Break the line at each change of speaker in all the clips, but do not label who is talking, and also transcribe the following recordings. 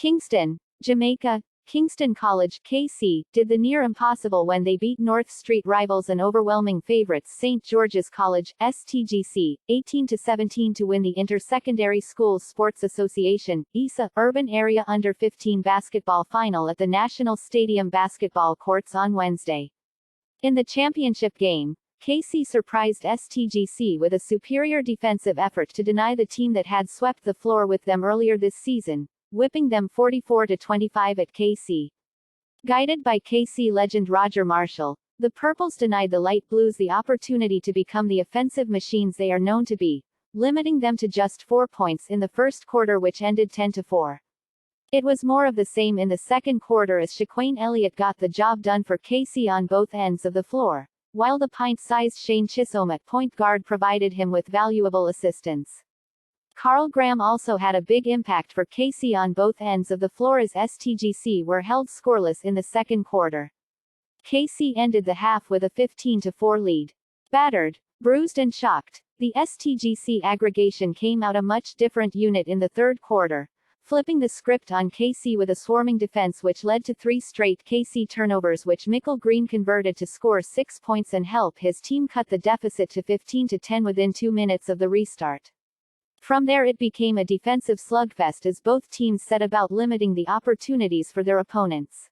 Kingston, Jamaica. Kingston College, KC, did the near impossible when they beat North Street rivals and overwhelming favorites St. George's College, STGC, 18-17 to win the Inter-Secondary Schools Sports Association, ISSA, Urban Area Under-15 basketball final at the National Stadium basketball courts on Wednesday. In the championship game, KC surprised STGC with a superior defensive effort to deny the team that had swept the floor with them earlier this season, whipping them 44-25 at KC. Guided by KC legend Roger Marshall, the Purples denied the Light Blues the opportunity to become the offensive machines they are known to be, limiting them to just 4 points in the first quarter, which ended 10-4. It was more of the same in the second quarter as Shaquane Elliot got the job done for KC on both ends of the floor, while the pint-sized Shane Chisolm at point guard provided him with valuable assistance. Carl Graham also had a big impact for KC on both ends of the floor as STGC were held scoreless in the second quarter. KC ended the half with a 15-4 lead. Battered, bruised and shocked, the STGC aggregation came out a much different unit in the third quarter, flipping the script on KC with a swarming defense which led to 3 straight KC turnovers which Michael Green converted to score 6 points and help his team cut the deficit to 15-10 within 2 minutes of the restart. From there it became a defensive slugfest as both teams set about limiting the opportunities for their opponents.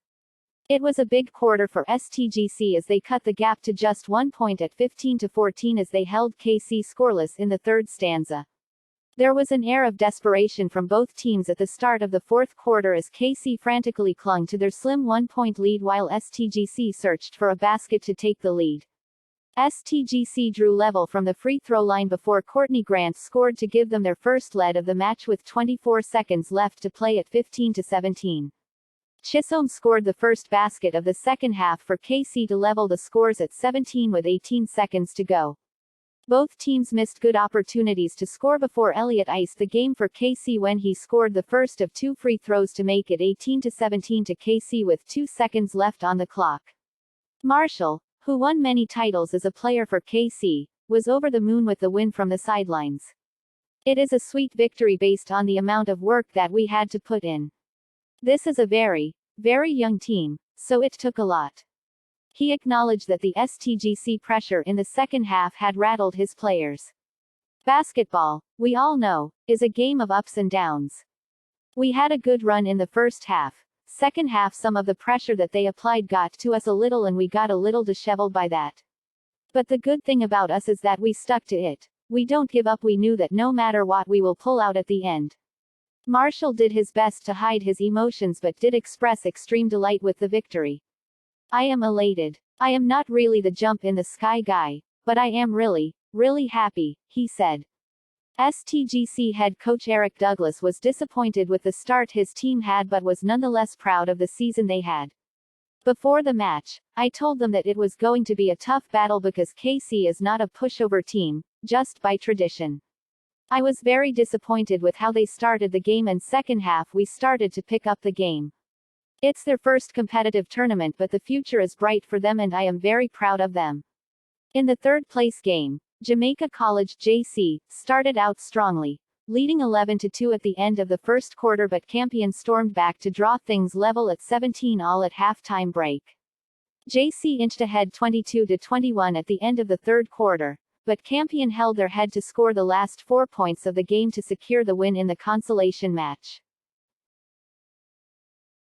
It was a big quarter for STGC as they cut the gap to just 1 point at 15-14 as they held KC scoreless in the third stanza. There was an air of desperation from both teams at the start of the fourth quarter as KC frantically clung to their slim 1-point lead while STGC searched for a basket to take the lead. STGC drew level from the free throw line before Courtney Grant scored to give them their first lead of the match with 24 seconds left to play at 15-17. Chisolm scored the first basket of the second half for KC to level the scores at 17 with 18 seconds to go. Both teams missed good opportunities to score before Elliot iced the game for KC when he scored the first of 2 free throws to make it 18-17 to KC with 2 seconds left on the clock. Marshall, who won many titles as a player for KC, was over the moon with the win from the sidelines. "It is a sweet victory based on the amount of work that we had to put in. This is a very, very young team, so it took a lot." He acknowledged that the STGC pressure in the second half had rattled his players. "Basketball, we all know, is a game of ups and downs. We had a good run in the first half. Second half some of the pressure that they applied got to us a little and we got a little disheveled by that. But the good thing about us is that we stuck to it. We don't give up. We knew that no matter what we will pull out at the end." Marshall did his best to hide his emotions but did express extreme delight with the victory. "I am elated. I am not really the jump in the sky guy, but I am really, really happy," he said. STGC head coach Eric Douglas was disappointed with the start his team had but was nonetheless proud of the season they had. "Before the match, I told them that it was going to be a tough battle because KC is not a pushover team, just by tradition. I was very disappointed with how they started the game and second half we started to pick up the game. It's their first competitive tournament but the future is bright for them and I am very proud of them." In the third place game, Jamaica College JC started out strongly, leading 11-2 at the end of the first quarter but Campion stormed back to draw things level at 17-all at halftime break. JC inched ahead 22-21 at the end of the third quarter, but Campion held their head to score the last 4 points of the game to secure the win in the consolation match.